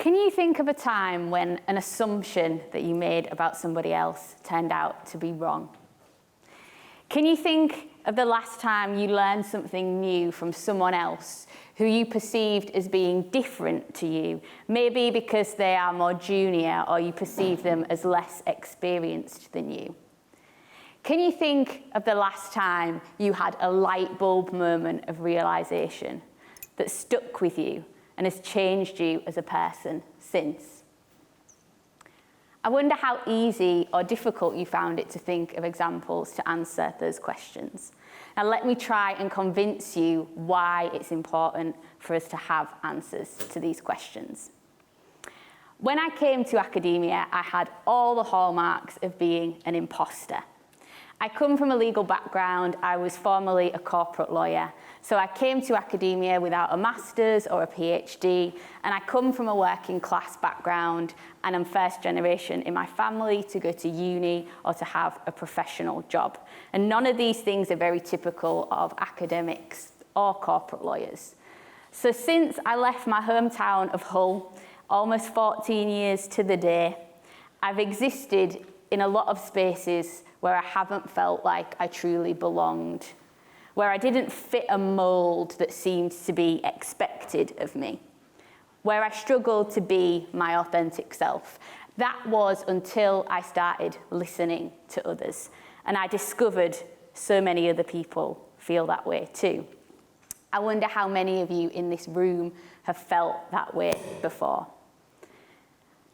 Can you think of a time when an assumption that you made about somebody else turned out to be wrong? Can you think of the last time you learned something new from someone else who you perceived as being different to you, maybe because they are more junior or you perceive them as less experienced than you? Can you think of the last time you had a light bulb moment of realization that stuck with you and has changed you as a person since? I wonder how easy or difficult you found it to think of examples to answer those questions. Now let me try and convince you why it's important for us to have answers to these questions. When I came to academia, I had all the hallmarks of being an imposter. I come from a legal background. I was formerly a corporate lawyer. So I came to academia without a master's or a PhD, and I come from a working class background, and I'm first generation in my family to go to uni or to have a professional job. And none of these things are very typical of academics or corporate lawyers. So since I left my hometown of Hull, almost 14 years to the day, I've existed in a lot of spaces where I haven't felt like I truly belonged, where I didn't fit a mold that seemed to be expected of me, where I struggled to be my authentic self. That was until I started listening to others, and I discovered so many other people feel that way too. I wonder how many of you in this room have felt that way before.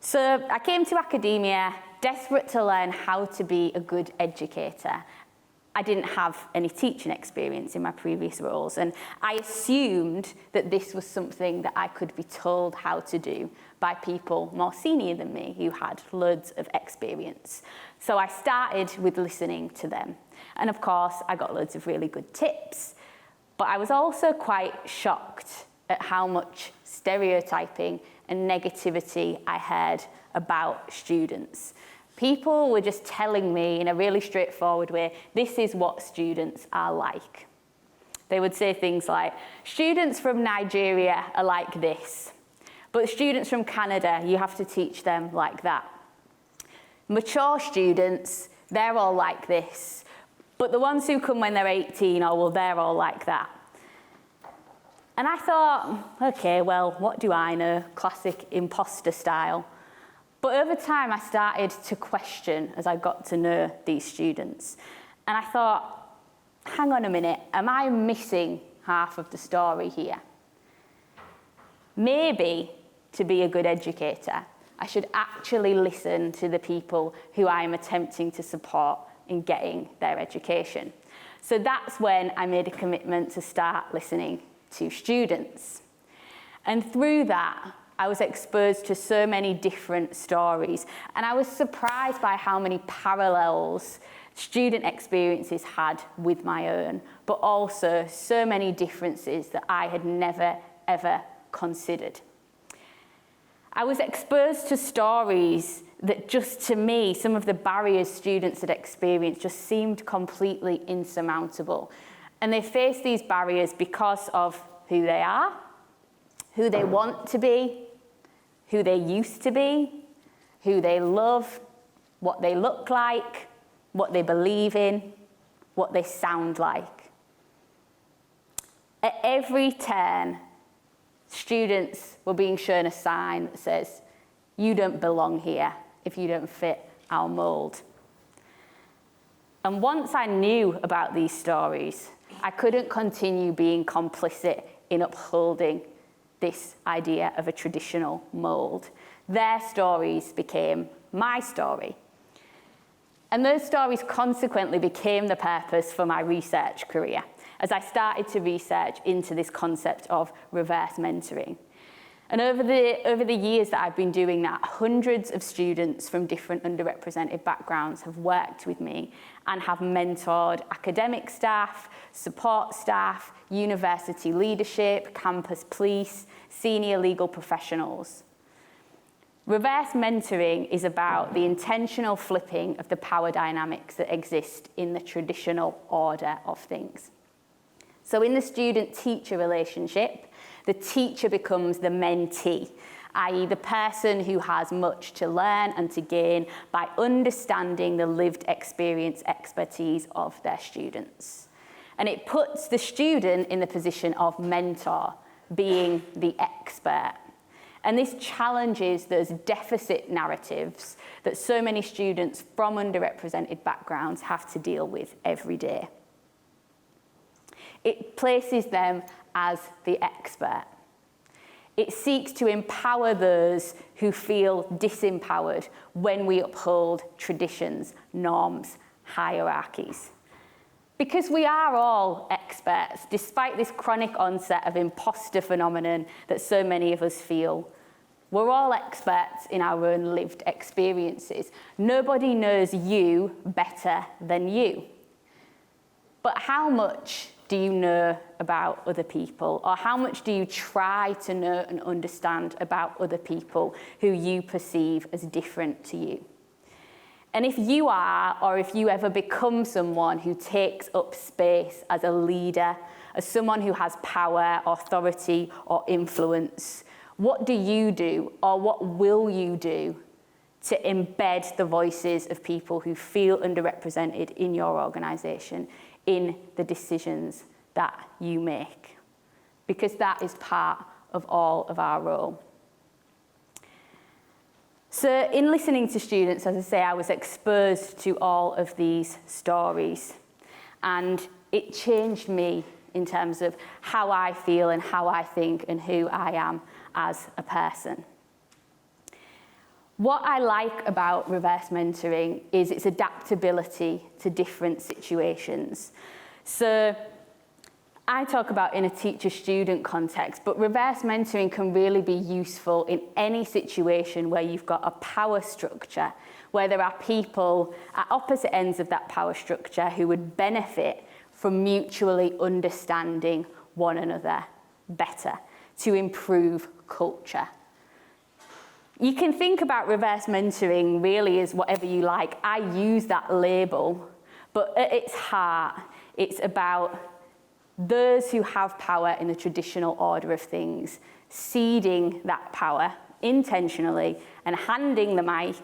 So I came to academia desperate to learn how to be a good educator. I didn't have any teaching experience in my previous roles, and I assumed that this was something that I could be told how to do by people more senior than me who had loads of experience. So I started with listening to them. And of course, I got loads of really good tips, but I was also quite shocked at how much stereotyping and negativity I heard about students. People were just telling me in a really straightforward way, this is what students are like. They would say things like, students from Nigeria are like this, but students from Canada, you have to teach them like that. Mature students, they're all like this, but the ones who come when they're 18, oh, well, they're all like that. And I thought, okay, well, what do I know? Classic imposter style. But over time, I started to question as I got to know these students. And I thought, hang on a minute, am I missing half of the story here? Maybe to be a good educator, I should actually listen to the people who I am attempting to support in getting their education. So that's when I made a commitment to start listening to students. And through that, I was exposed to so many different stories, and I was surprised by how many parallels student experiences had with my own, but also so many differences that I had never, ever considered. I was exposed to stories that just to me, some of the barriers students had experienced just seemed completely insurmountable. And they face these barriers because of who they are, who they want to be, who they used to be, who they love, what they look like, what they believe in, what they sound like. At every turn, students were being shown a sign that says, you don't belong here if you don't fit our mold. And once I knew about these stories, I couldn't continue being complicit in upholding this idea of a traditional mold. Their stories became my story. And those stories consequently became the purpose for my research career, as I started to research into this concept of reverse mentoring. And over the years that I've been doing that, hundreds of students from different underrepresented backgrounds have worked with me and have mentored academic staff, support staff, university leadership, campus police, senior legal professionals. Reverse mentoring is about the intentional flipping of the power dynamics that exist in the traditional order of things. So in the student-teacher relationship, the teacher becomes the mentee, i.e. the person who has much to learn and to gain by understanding the lived experience expertise of their students. And it puts the student in the position of mentor, being the expert. And this challenges those deficit narratives that so many students from underrepresented backgrounds have to deal with every day. It places them as the expert. It seeks to empower those who feel disempowered when we uphold traditions, norms, hierarchies. Because we are all experts, despite this chronic onset of imposter phenomenon that so many of us feel. We're all experts in our own lived experiences. Nobody knows you better than you. But how much do you know about other people? Or how much do you try to know and understand about other people who you perceive as different to you? And if you are, or if you ever become someone who takes up space as a leader, as someone who has power, authority, or influence, what do you do, or what will you do to embed the voices of people who feel underrepresented in your organisation in the decisions that you make? Because that is part of all of our role. So in listening to students, as I say, I was exposed to all of these stories, and it changed me in terms of how I feel and how I think and who I am as a person. What I like about reverse mentoring is its adaptability to different situations. So I talk about in a teacher-student context, but reverse mentoring can really be useful in any situation where you've got a power structure, where there are people at opposite ends of that power structure who would benefit from mutually understanding one another better to improve culture. You can think about reverse mentoring really as whatever you like. I use that label, but at its heart, it's about those who have power in the traditional order of things, ceding that power intentionally and handing the mic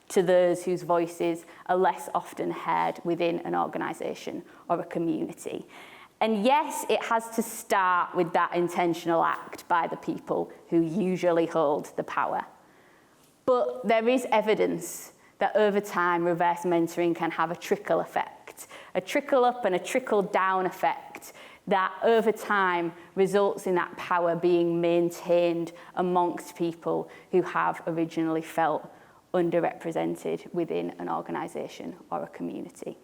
to those whose voices are less often heard within an organisation or a community. And yes, it has to start with that intentional act by the people who usually hold the power. But there is evidence that over time, reverse mentoring can have a trickle effect, a trickle up and a trickle down effect that over time results in that power being maintained amongst people who have originally felt underrepresented within an organisation or a community.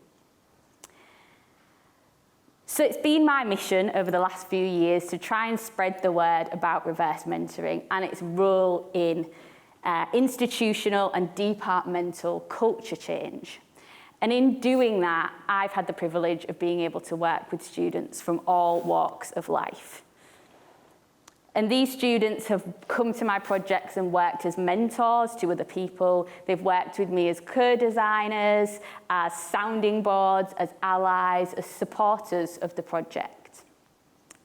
So it's been my mission over the last few years to try and spread the word about reverse mentoring and its role in institutional and departmental culture change. And in doing that, I've had the privilege of being able to work with students from all walks of life. And these students have come to my projects and worked as mentors to other people. They've worked with me as co-designers, as sounding boards, as allies, as supporters of the project.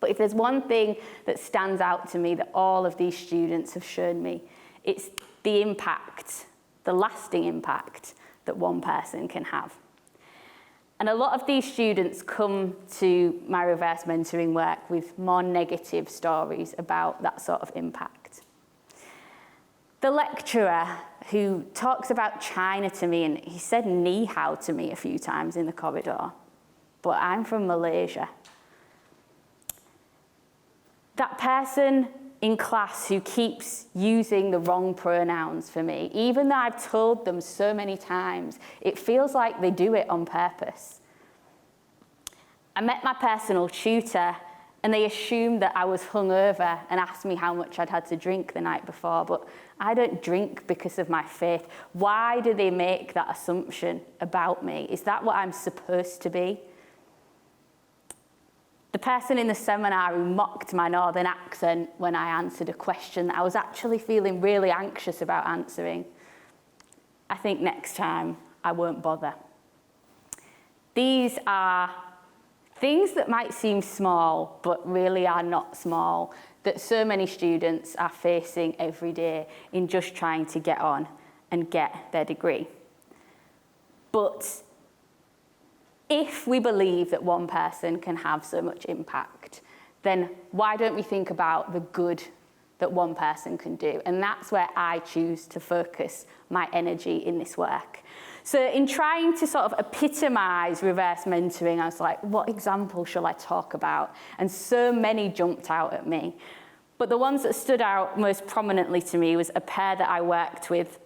But if there's one thing that stands out to me that all of these students have shown me, it's the impact, the lasting impact that one person can have. And a lot of these students come to my reverse mentoring work with more negative stories about that sort of impact. The lecturer who talks about China to me, and he said ni hao to me a few times in the corridor, but I'm from Malaysia. That person in class who keeps using the wrong pronouns for me, even though I've told them so many times, it feels like they do it on purpose. I met my personal tutor and they assumed that I was hungover and asked me how much I'd had to drink the night before, but I don't drink because of my faith. Why do they make that assumption about me? Is that what I'm supposed to be? The person in the seminar who mocked my northern accent when I answered a question that I was actually feeling really anxious about answering. I think next time I won't bother. These are Things that might seem small, but really are not small, that so many students are facing every day in just trying to get on and get their degree. But if we believe that one person can have so much impact, then why don't we think about the good that one person can do? And that's where I choose to focus my energy in this work. So in trying to sort of epitomise reverse mentoring, I was like, what example shall I talk about? And so many jumped out at me. But the ones that stood out most prominently to me was a pair that I worked with.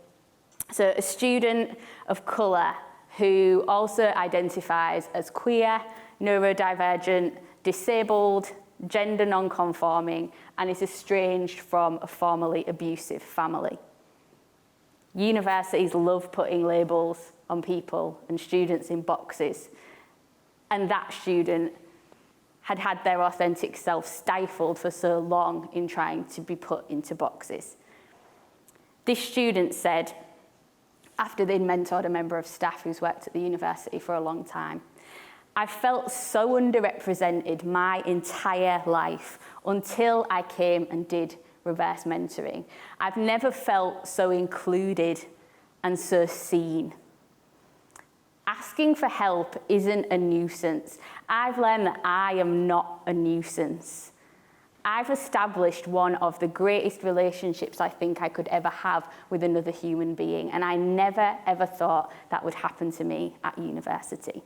So a student of colour who also identifies as queer, neurodivergent, disabled, gender non-conforming, and is estranged from a formerly abusive family. Universities love putting labels on people and students in boxes, and that student had had their authentic self stifled for so long in trying to be put into boxes. This student said, after they'd mentored a member of staff who's worked at the university for a long time, I felt so underrepresented my entire life until I came and did reverse mentoring. I've never felt so included and so seen. Asking for help isn't a nuisance. I've learned that I am not a nuisance. I've established one of the greatest relationships I think I could ever have with another human being, and I never ever thought that would happen to me at university.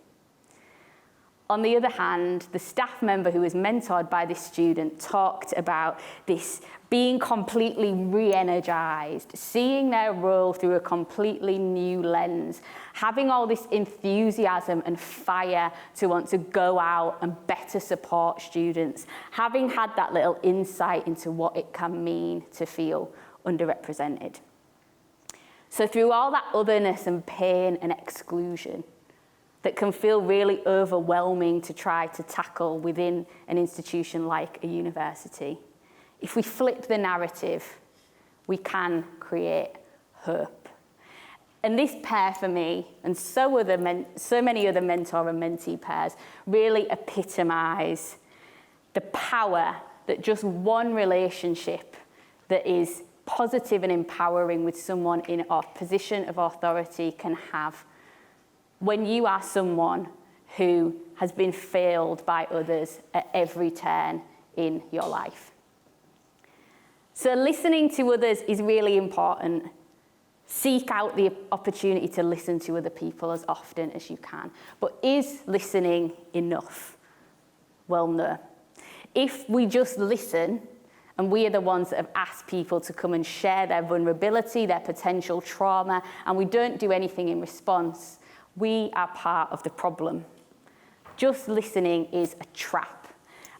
On the other hand, the staff member who was mentored by this student talked about this being completely re-energized, seeing their role through a completely new lens, having all this enthusiasm and fire to want to go out and better support students, having had that little insight into what it can mean to feel underrepresented. So through all that otherness and pain and exclusion, that can feel really overwhelming to try to tackle within an institution like a university, if we flip the narrative, we can create hope. And this pair for me, and so many other mentor and mentee pairs, really epitomise the power that just one relationship that is positive and empowering with someone in a position of authority can have when you are someone who has been failed by others at every turn in your life. So listening to others is really important. Seek out the opportunity to listen to other people as often as you can. But is listening enough? Well, no. If we just listen, and we are the ones that have asked people to come and share their vulnerability, their potential trauma, and we don't do anything in response, we are part of the problem. Just listening is a trap.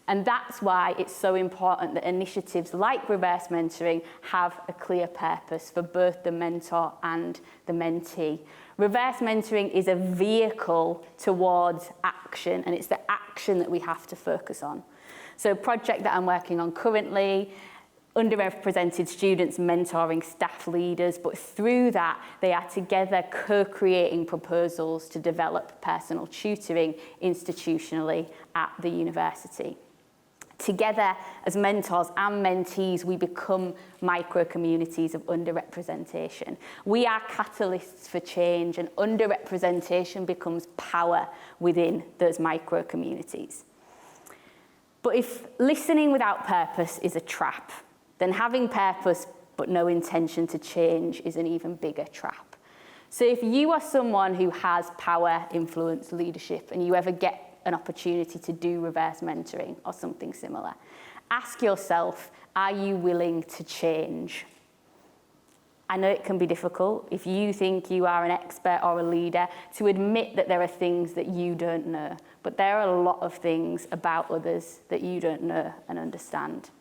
And that's why it's so important that initiatives like reverse mentoring have a clear purpose for both the mentor and the mentee. Reverse mentoring is a vehicle towards action, and it's the action that we have to focus on. So a project that I'm working on currently, underrepresented students mentoring staff leaders, but through that, they are together co-creating proposals to develop personal tutoring institutionally at the university. Together, as mentors and mentees, we become micro-communities of underrepresentation. We are catalysts for change, and underrepresentation becomes power within those micro-communities. But if listening without purpose is a trap, then having purpose but no intention to change is an even bigger trap. So if you are someone who has power, influence, leadership, and you ever get an opportunity to do reverse mentoring or something similar, ask yourself, are you willing to change? I know it can be difficult if you think you are an expert or a leader to admit that there are things that you don't know, but there are a lot of things about others that you don't know and understand.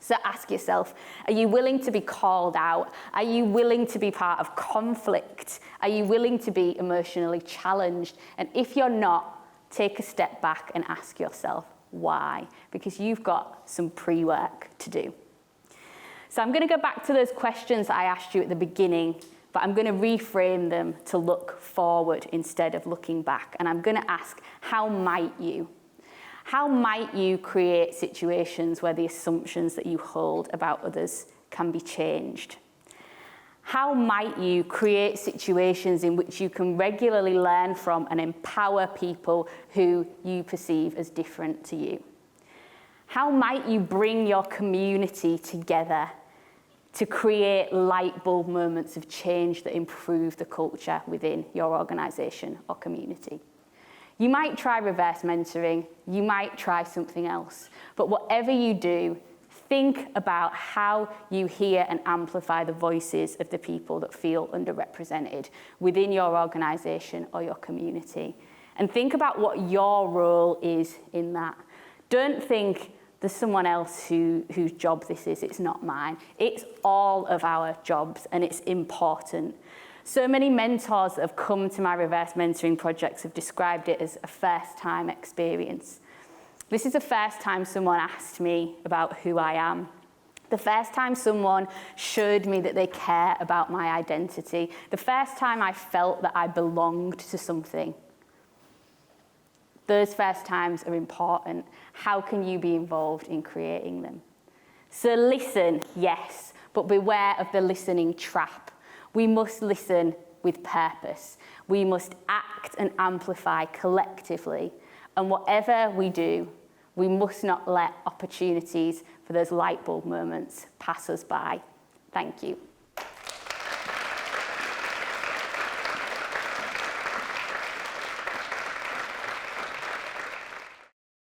So ask yourself, are you willing to be called out? Are you willing to be part of conflict? Are you willing to be emotionally challenged? And if you're not, take a step back and ask yourself why, because you've got some pre-work to do. So I'm going to go back to those questions I asked you at the beginning, but I'm going to reframe them to look forward instead of looking back. And I'm going to ask, how might you? How might you create situations where the assumptions that you hold about others can be changed? How might you create situations in which you can regularly learn from and empower people who you perceive as different to you? How might you bring your community together to create light bulb moments of change that improve the culture within your organisation or community? You might try reverse mentoring, you might try something else, but whatever you do, think about how you hear and amplify the voices of the people that feel underrepresented within your organisation or your community. And think about what your role is in that. Don't think there's someone else whose job this is, it's not mine. It's all of our jobs, and it's important. So many mentors that have come to my reverse mentoring projects have described it as a first-time experience. This is the first time someone asked me about who I am. The first time someone showed me that they care about my identity. The first time I felt that I belonged to something. Those first times are important. How can you be involved in creating them? So listen, yes, but beware of the listening trap. We must listen with purpose. We must act and amplify collectively. And whatever we do, we must not let opportunities for those light bulb moments pass us by. Thank you.